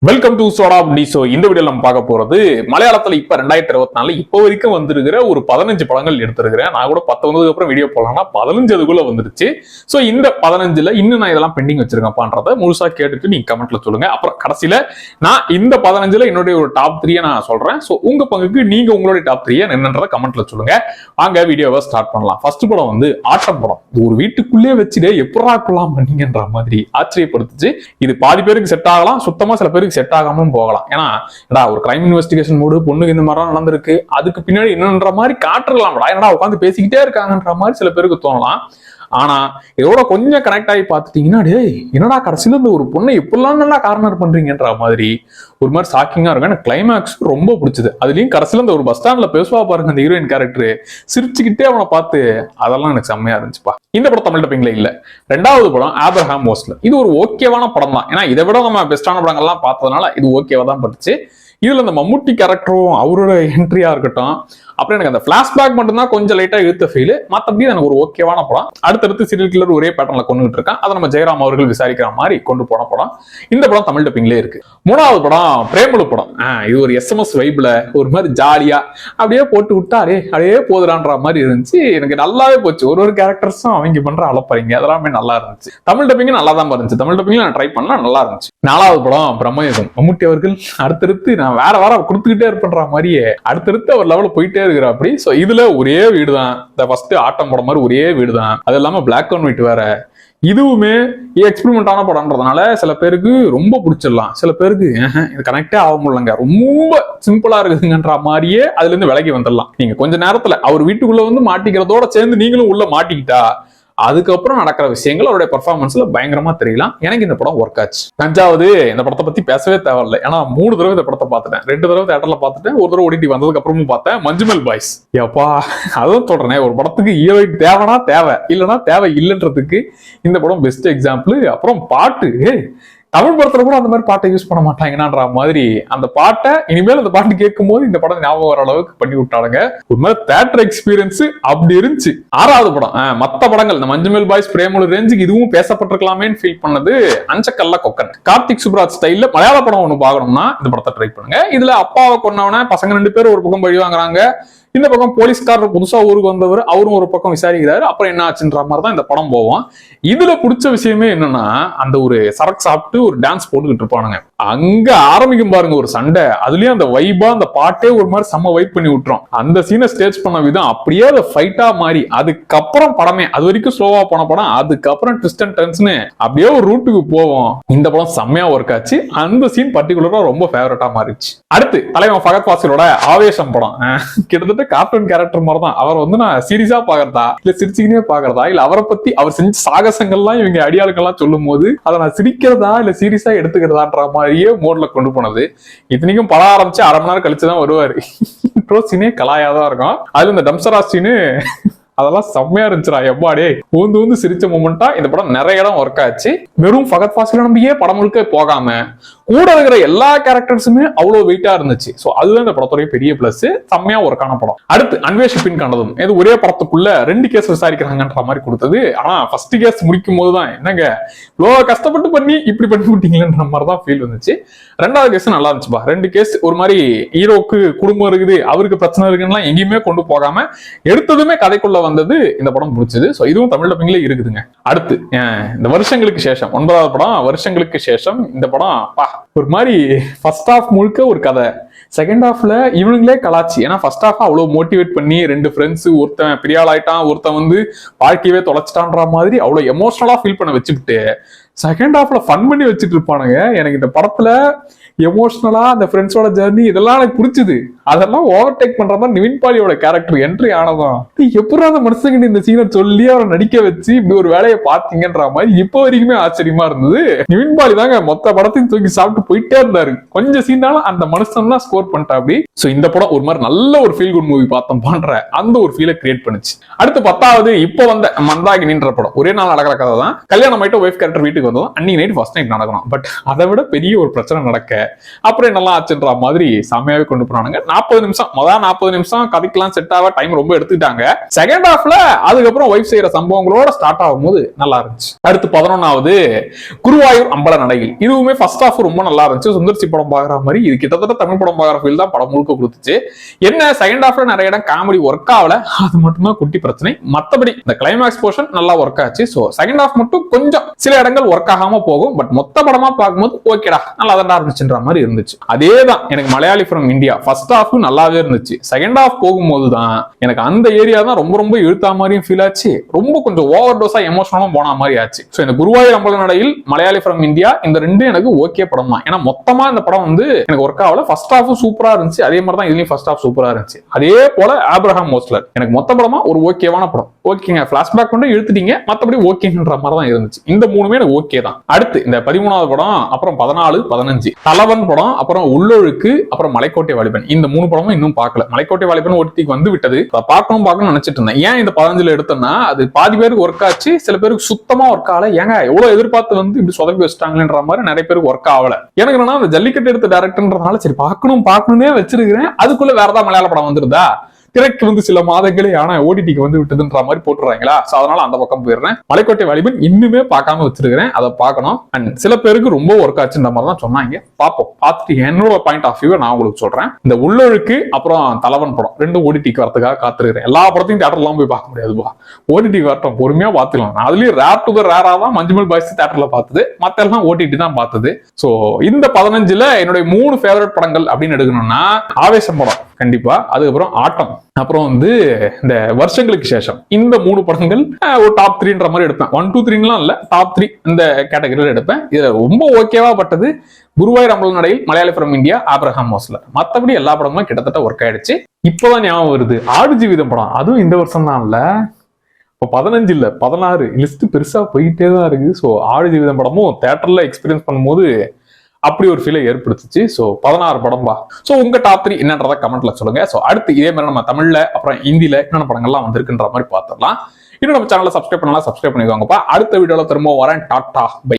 Welcome to soda Dizo. இந்த video நம்ம பார்க்க போறது மலையாளத்துல இப்ப 2024 இப்போ வரைக்கும் வந்திருக்கிற ஒரு 15 படங்கள் எடுத்திருக்கிறேன். நான் கூட 19 அப்புறம் வீடியோ போடலாம்னா 15 அதுக்குள்ள வந்துருச்சு. சோ இந்த 15ல இன்னும் நான் இதெல்லாம் பெண்டிங் வச்சிருக்கேன்ன்றத முழுசா கேட்டுட்டு நீங்க கமெண்ட்ல சொல்லுங்க. அப்புறம் கடைசியில நான் இந்த 15ல என்னுடைய ஒரு டாப் 3 நான் சொல்றேன். சோ உங்க பங்குக்கு நீங்க உங்களுடைய டாப் 3 என்னன்றத கமெண்ட்ல சொல்லுங்க. வாங்க வீடியோவை ஸ்டார்ட் பண்ணலாம். ஃபர்ஸ்ட் படம் வந்து ஆட்டம் படம். இது ஒரு வீட்டுக்குள்ளே வச்சுட்டு எப்படா கொள்ளலாம் பண்ணீங்கன்ற மாதிரி ஆச்சரியப்படுத்துச்சு. இது பாதி பேருக்கு செட் ஆகலாம், சுத்தமா சில பேருக்கு செட் ஆகாமலும் போகலாம். ஏன்னா ஒரு கிரைம் இன்வெஸ்டிகேஷன் மூடு, பொண்ணுக்கு இந்த மாதிரி நடந்திருக்கு, அதுக்கு பின்னாடி என்னன்ற மாதிரி காட்டுறலாம்டா, என்னடா உட்காந்து பேசிக்கிட்டே இருக்காங்கன்ற மாதிரி சில பேருக்கு தோணலாம். ஆனா இதோட கொஞ்சம் கனெக்ட் ஆகி பார்த்துட்டீங்கன்னா, டேய் என்னடா கடைசியில இந்த ஒரு பொண்ணை எப்படிலாம் நல்லா கார்னர் பண்றீங்கன்ற மாதிரி ஒரு மாதிரி ஷாக்கிங்கா இருக்கும். எனக்கு கிளைமேக்ஸ் ரொம்ப பிடிச்சது. அதுலயும் கடைசியில இந்த ஒரு பஸ் ஸ்டாண்ட்ல பேசுவா பாருங்க அந்த ஹீரோயின் கேரக்டர், சிரிச்சுக்கிட்டே அவனை பார்த்து, அதெல்லாம் எனக்கு செம்மையா இருந்துச்சுப்பா. இந்த படம் தமிழ் டப்பிங்ல இல்ல. ரெண்டாவது படம் ஆப்ரஹாம் மோஸ்லர். இது ஒரு ஓகேவான படம் தான். ஏன்னா இதை விட நம்ம பெஸ்டான படங்கள்லாம் பார்த்ததுனால இது ஓகேவா தான் பட்டுச்சு. இதுல இந்த மம்முட்டி கேரக்டரும் அவரோட என்ட்ரியா இருக்கட்டும், அப்புறம் எனக்கு அந்த பிளாஷ்பேக் மட்டும்தான் கொஞ்சம் லைட்டா இழுத்த ஃபீல். மற்றபடி எனக்கு ஒரு ஓகேவான படம். அடுத்தடுத்து சீரியல் கில்லர் ஒரே பேட்டர்ல கொண்டுகிட்டு இருக்கான். அதை நம்ம ஜெயராம் அவர்கள் விசாரிக்கிற மாதிரி கொண்டு போன படம். இந்த படம் தமிழ் டப்பிங்லேயே இருக்கு. மூணாவது படம் பிரேமலு படம். இது ஒரு SMS வைப்ல ஒரு மாதிரி ஜாலியா அப்படியே போட்டு விட்டா அப்படியே போதுறான்ற மாதிரி இருந்துச்சு. எனக்கு நல்லாவே போச்சு. ஒரு கேரக்டர்ஸும் அவங்க பண்ற அலப்பறீங்க அதெல்லாமே நல்லா இருந்துச்சு. தமிழ் டப்பிங் நல்லா தான் இருந்துச்சு. தமிழ் டப்பிங்ல நான் ட்ரை பண்ணலாம், நல்லா இருந்துச்சு. நாலாவது படம் பிரம்மயுகம். மம்முட்டி அவர்கள் அடுத்தடுத்து நான் வேற கொடுத்துக்கிட்டே இருப்பேன்ற மாதிரியே அடுத்தடுத்து அவர் லெவலில் போயிட்டே இருக்கிற அப்படி. சோ இதுல ஒரே வீடு தான். இந்த ஃபர்ஸ்ட் ஆட்டம் படம் மாதிரி ஒரே வீடு தான். அது இல்லாம பிளாக் அண்ட் ஒயிட் வேற. இதுவுமே எக்ஸ்பெரிமெண்டான படம்ன்றதுனால சில பேருக்கு ரொம்ப பிடிச்சிடலாம், சில பேருக்கு இது கனெக்டே ஆக முடியலங்க, ரொம்ப சிம்பிளா இருக்குதுங்கன்ற மாதிரியே அதுல இருந்து விலகி வந்துடலாம். நீங்க கொஞ்ச நேரத்துல அவர் வீட்டுக்குள்ள வந்து மாட்டிக்கிறதோட சேர்ந்து நீங்களும் உள்ள மாட்டிக்கிட்டா அதுக்கப்புறம் நடக்கிற விஷயங்கள் அவருடைய பெர்ஃபார்மன்ஸ்ல பயங்கரமா தெரியலாம். எனக்கு இந்த படம் ஒர்க் ஆச்சு. அஞ்சாவது, இந்த படத்தை பத்தி பேசவே தேவையில்லை. ஏன்னா 3 தடவை இந்த படத்தை பார்த்துட்டேன். 2 தடவை தியேட்டர்ல பார்த்துட்டேன், ஒரு தடவை ஓடிடி வந்ததுக்கு அப்புறமும் பார்த்தேன். மஞ்சுமெல் பாய்ஸ். எப்பா அதுவும் சொல்றேன், ஒரு படத்துக்கு ஹீரோயின் தேவைனா தேவை, இல்லைன்னா தேவை இல்லைன்றதுக்கு இந்த படம் பெஸ்ட் எக்ஸாம்பிள். அப்புறம் பாட்டு, தமிழ் படத்துல கூட அந்த மாதிரி பாட்டை யூஸ் பண்ண மாட்டாங்கன்ற மாதிரி அந்த பாட்டை இனிமேல் அந்த பாட்டு கேட்கும் போது இந்த படம் ஞாபகம் வர அளவுக்கு பண்ணி விட்டானுங்க. ஒரு மாதிரி தியேட்டர் எக்ஸ்பீரியன்ஸ் அப்படி இருந்துச்சு. ஆறாவது படம், மத்த படங்கள் இந்த மஞ்சுமெல் பாய்ஸ் பிரேமலு ரேஞ்சுக்கு இதுவும் பேசப்பட்டிருக்கலாமேன்னு ஃபீல் பண்ணது அஞ்சக்கல்ல கொக்கன். கார்த்திக் சுப்ராஜ் ஸ்டைல்ல மலையாள படம் ஒண்ணு பாக்கணும்னா இந்த படத்தை ட்ரை பண்ணுங்க. இதுல அப்பாவை கொன்னவன பசங்க 2 பேரும் ஒரு பக்கம் பழி வாங்குறாங்க, இந்த பக்கம் போலீஸ்காரர் புதுசா ஊருக்கு வந்தவர் அவரும் ஒரு பக்கம் விசாரிக்கிறாரு. அப்புறம் என்ன ஆச்சுன்ற மாதிரி தான் இந்த படம் போவோம். இதுல பிடிச்ச விஷயமே என்னன்னா, அந்த ஒரு சரக்கு சாப்பிட்டு ஒரு டான்ஸ் போட்டுக்கிட்டு இருப்பானுங்க, அங்க ஆரம்பிக்கும் பாருங்க ஒரு சண்டை. அதுலயும் அந்த வைபா அந்த பாட்டே ஒரு மாதிரி செம்ம வைப் பண்ணி விட்டுரும். அந்த சீனை ஸ்டேஜ் பண்ண விதம் அப்படியே அதை ஃபைட்டா மாறி அதுக்கப்புறம் படமே அது வரைக்கும் ஸ்லோவா போன படம் அதுக்கப்புறம் ட்விஸ்ட் அண்ட் டர்ன்ஸ்னு அப்படியே ஒரு ரூட்டுக்கு போவோம். இந்த படம் செம்மையா ஒர்க் ஆச்சு. அந்த சீன் பர்டிகுலரா ரொம்ப ஃபேவரட்டா மாறிச்சு. அடுத்து தலைவன் ஃபகத் ஃபாசிலோட ஆவேசம் படம். கிட்டத்தட்ட கார்ட்டூன் கேரக்டர் மாதிரி தான். அவர் வந்து நான் சீரியஸா பாக்குறதா இல்ல சிரிச்சுக்கினே பாக்குறதா இல்ல அவரை பத்தி அவர் செஞ்ச சாகசங்கள்லாம் இவங்க அடியாளுக்கெல்லாம் சொல்லும் போது அதை நான் சிரிக்கிறதா இல்ல சீரியஸா எடுத்துக்கிறதான்ற மாதிரியே மோட்ல கொண்டு போனது. இத்தனைக்கும் படம் ஆரம்பிச்சு 1/2 மணி நேரம் கழிச்சுதான் வருவாரு. இன்ட்ரோ சீனே கலாயாதான் இருக்கும். அதுல இந்த டம்சரா சீனு அதெல்லாம் செம்மையா இருந்துச்சுடா. எப்பாடே ஊந்து சிரிச்ச மூமெண்டா இந்த படம் நிறைய இடம் ஒர்க் ஆச்சு. வெறும் ஃபகத் ஃபாசிலை நம்பியே படம் முழுக்க போகாம கூட இருக்கிற எல்லா கேரக்டர்ஸுமே அவ்வளவு வெயிட்டா இருந்துச்சு. சோ அதுதான் இந்த படத்துடைய பெரிய பிளஸ். செம்மையா ஒர்க்கான படம். அடுத்து அன்வேஷிப்பின் கண்டதும். இது ஒரே படத்துக்குள்ள 2 கேஸ் விசாரிக்கிறாங்கன்ற மாதிரி கொடுத்தது. ஆனா ஃபர்ஸ்ட் கேஸ் முடிக்கும் போதுதான் என்னங்க இவ்வளோ கஷ்டப்பட்டு பண்ணி இப்படி பண்ணி விட்டீங்களேன்ற மாதிரிதான் ஃபீல் வந்துச்சு. 2வது கேஸ் நல்லா இருந்துச்சுப்பா. 2 கேஸ் ஒரு மாதிரி ஹீரோக்கு குடும்பம் இருக்குது, அவருக்கு பிரச்சனை இருக்குன்னா எங்கேயுமே கொண்டு போகாம எடுத்ததுமே கதைக்குள்ள வந்தது இந்த படம் பிடிச்சது. சோ இதுவும் தமிழ் டப்பிங்ல இருக்குதுங்க. அடுத்து இந்த வருஷங்களுக்கு சேஷம் 9வது படம். வருஷங்களுக்கு சேஷம் இந்த படம் ஒரு மாதிரி ஃபர்ஸ்ட் ஹாஃப் முழுக்க ஒரு கதை, செகண்ட் ஹாஃப்ல இவனுங்களே கலாச்சி. ஏன்னா ஃபர்ஸ்ட் ஹாஃப் அவ்வளவு மோட்டிவேட் பண்ணி 2 ஃப்ரெண்ட்ஸ், ஒருத்தன் பெரியாள் ஆயிட்டான், ஒருத்தன் வந்து வாழ்க்கையவே தொலைச்சிட்டான்ற மாதிரி அவ்வளவு எமோஷனலா ஃபீல் பண்ண வச்சுக்கிட்டு செகண்ட் ஹாஃப்ல ஃபன் பண்ணி வச்சுட்டு இருப்பானுங்க. எனக்கு இந்த படத்துல எமோஷனலா அந்த ஃப்ரெண்ட்ஸோட ஜர்னி இதெல்லாம் எனக்கு பிடிச்சது. அதெல்லாம் ஓவர்டேக் பண்ற மாதிரி நிவின் பாலியோட கேரக்டர் என்ட்ரி ஆனதும் எப்படி அந்த மனுஷங்க இந்த சீனை சொல்லி அவரை நடிக்க வச்சு இப்படி ஒரு வேலையை பார்த்தீங்கன்ற மாதிரி இப்போ வரைக்குமே ஆச்சரியமா இருந்தது. நிவின் பாலி தாங்க மொத்த படத்தையும் தூக்கி சாப்பிட்டு போயிட்டே இருந்தாரு. கொஞ்சம் சீனாலும் அந்த மனுஷன் தான் ஸ்கோர் பண்ணிட்டா அப்படி. சோ இந்த படம் ஒரு மாதிரி நல்ல ஒரு ஃபீல் குட் மூவி பார்த்தோம் பண்ற அந்த ஒரு ஃபீலை கிரியேட் பண்ணுச்சு. அடுத்து 10வது இப்போ வந்த மந்தாகினின்ற படம். ஒரே நாள் நடக்கிற கதை தான். கல்யாணம் ஆயிட்டு ஒய்ஃப் கேரக்டர் வீட்டுக்கு வந்ததும் அன்னைக்கு நைட் ஃபர்ஸ்ட் நைட் நடக்கணும். பட் அதை விட பெரிய ஒரு பிரச்சனை நடக்க அப்புறம் என்னெல்லாம் ஆச்சுன்ற மாதிரி செம்மையாவே கொண்டு போனானுங்க. 40 நிமிஷம் முதல் 40 நிமிஷம் கதைக்கெல்லாம் செட் ஆக டைம் ரொம்ப எடுத்துக்கிட்டாங்க. செகண்ட் ஹாஃப்ல அதுக்கப்புறம் ஒய்ஃப் செய்யற சம்பவங்களோட ஸ்டார்ட் ஆகும் போது நல்லா இருந்துச்சு. அடுத்து 11வது குருவாயூர் அம்பல நடையில். இதுவுமே ஃபர்ஸ்ட் ஹாஃப் ரொம்ப நல்லா இருந்துச்சு. சுந்தர்சி படம் பாக்குற மாதிரி இது கிட்டத்தட்ட தமிழ் படம் பாக்குற ஃபீல் தான் படம் முழுக்க கொடுத்துச்சு. என்ன செகண்ட் ஹாஃப்ல நிறைய இடம் காமெடி ஒர்க் ஆகல, அது மட்டும் தான் குட்டி பிரச்சனை. மத்தபடி இந்த கிளைமாக்ஸ் போர்ஷன் நல்லா ஒர்க் ஆச்சு. சோ செகண்ட் ஹாஃப் மட்டும் கொஞ்சம் சில இடங்கள் ஒர்க் ஆகாம போகும். பட் மொத்த படமா பார்க்கும்போது ஓகேடா நல்லா தான் இருந்துச்சுன்ற மாதிரி இருந்துச்சு. அதேதான் எனக்கு Malayali from India first half நல்லாவே இருந்துச்சு. செகண்ட் ஹாஃப் போகும்போது தான் எனக்கு அந்த ஏரியா தான் ரொம்ப ரொம்ப இழுத்தா மாதிரியும் ஃபீல் ஆச்சு. ரொம்ப கொஞ்சம் ஓவர் டோஸா எமோஷனலும் போன மாதிரி ஆச்சு. சோ இந்த குருவாயூர் அம்பல நடையில், மலையாளி ஃப்ரம் இந்தியா இந்த ரெண்டும் எனக்கு ஓகே படம் தான். ஏன்னா மொத்தமா இந்த படம் வந்து எனக்கு ஒர்க் ஆகல. ஃபர்ஸ்ட் ஹாஃப் சூப்பரா இருந்துச்சு. அதே மாதிரி தான் இதுலயும் ஃபர்ஸ்ட் ஹாஃப் சூப்பரா இருந்துச்சு. அதே போல ஆப்ரஹாம் மோஸ்லர் எனக்கு மொத்த படமா ஒரு ஓகேவான படம். ஓகேங்க, பிளாஷ்பேக் கொண்டு இழுத்துட்டீங்க, மத்தபடி ஓகேன்ற மாதிரி தான் இருந்துச்சு. இந்த மூணுமே எனக்கு ஓகே தான். அடுத்து இந்த 13வது படம், அப்புறம் 14, 15 தலவன் படம், அப்புறம் உள்ளொழுக்கு, அப்புறம் மலைக்கோட்டை வாலிபன். இந்த 3 படமும் இன்னும் பார்க்கல. மலைக்கோட்டை வாலிபன் ஓடிடிக்கு வந்து விட்டது. பார்க்கணும் நினைச்சிட்டு இருந்தேன். ஏன் இந்த 15ல எடுத்தேன்னா அது பாதி பேருக்கு ஒர்க் ஆச்சு, சில பேருக்கு சுத்தமா ஒர்க் ஆகல. ஏங்க எவ்வளவு எதிர்பார்த்து வந்து இப்படி சொதப்பி வச்சிட்டாங்கன்ற மாதிரி நிறைய பேருக்கு ஒர்க் ஆகல. எனக்கு என்னன்னா அந்த ஜல்லிக்கட்டு எடுத்த டைரக்டர்ன்றதுனால சரி பார்க்கணும்னே வச்சிருக்கிறேன். அதுக்குள்ள வேற ஏதாவது மலையாள படம் வந்துருதா, திரைக்கு வந்து சில மாதங்களே ஆனா ஓடிடிக்கு வந்து விட்டதுன்ற மாதிரி போட்டுறாங்களா. அதனால அந்த பக்கம் போயிடுறேன். மலைக்கோட்டை வாலிபன் இன்னுமே பார்க்காம வச்சிருக்கிறேன், அதை பார்க்கணும். அண்ட் சில பேருக்கு ரொம்ப ஒர்க் ஆச்சுன்ற மாதிரி தான் சொன்னாங்க. பார்ப்போம். பார்த்துட்டு என்னோட பாயிண்ட் ஆஃப் வியூ நான் உங்களுக்கு சொல்றேன். இந்த உள்ளொழுக்கு அப்புறம் தலவன் படம் ரெண்டும் ஓடிடிக்கு வரதுக்காக காத்திருக்கிறேன். எல்லா படத்தையும் தியேட்டர்லாம் போய் பார்க்க முடியாதுப்பா, ஓடிடிக்கு வரட்டும், பொறுமையா பார்த்துக்கலாம். நான் அதுலயும் ரேர் டு ரேரா தான் மஞ்சுமல் பாய்ஸ் தியேட்டர்ல பார்த்தது, மத்த எல்லாம் ஓடிடி தான் பார்த்தது. சோ இந்த 15ல என்னுடைய 3 ஃபேவரட் படங்கள் அப்படின்னு எடுக்கணும்னா ஆவேசம் படம் கண்டிப்பா, அதுக்கப்புறம் ஆட்டம், அப்புறம் வந்து இந்த வருஷங்களுக்கு சேஷம். இந்த 3 படங்கள் ஒரு டாப் 3ன்ற மாதிரி எடுப்பேன். 1, 2, 3லாம் இல்ல, டாப் 3 இந்த கேட்டகரியில எடுப்பேன். இதுல ரொம்ப ஓகேவா பட்டது குருவாயூர் அம்பல நடையில், மலையாளி ஃப்ரம் இந்தியா, ஆப்ரஹாம் மோஸ்லர். மத்தபடி எல்லா படமும் கிட்டத்தட்ட ஒர்க் ஆயிடுச்சு. இப்பதான் ஞாபகம் வருது ஆடு ஜீவிதம் படம், அதுவும் இந்த வருஷம் தான் இல்ல, இப்போ 15 இல்ல 16 லிஸ்ட் பெருசா போயிட்டே தான் இருக்கு. ஸோ ஆடு ஜீவிதம் படமும் தியேட்டர்ல எக்ஸ்பீரியன்ஸ் பண்ணும்போது அப்படி ஒரு ஃபீலை ஏற்படுத்துச்சு. ஸோ 16 படம்பா. ஸோ உங்க டாப் 3 என்னன்றத கமெண்ட்ல சொல்லுங்க. ஸோ அடுத்து இதே மாதிரி நம்ம தமிழ்ல அப்புறம் ஹிந்தியில என்னென்ன படங்கள்லாம் வந்திருக்குன்ற மாதிரி பார்த்துடலாம். இன்னும் நம்ம சேனலை சப்ஸ்கிரைப் பண்ணலாம், சப்ஸ்கிரைப் பண்ணிக்கோங்கப்பா. அடுத்த வீடியோல திரும்ப வரேன். Tata by.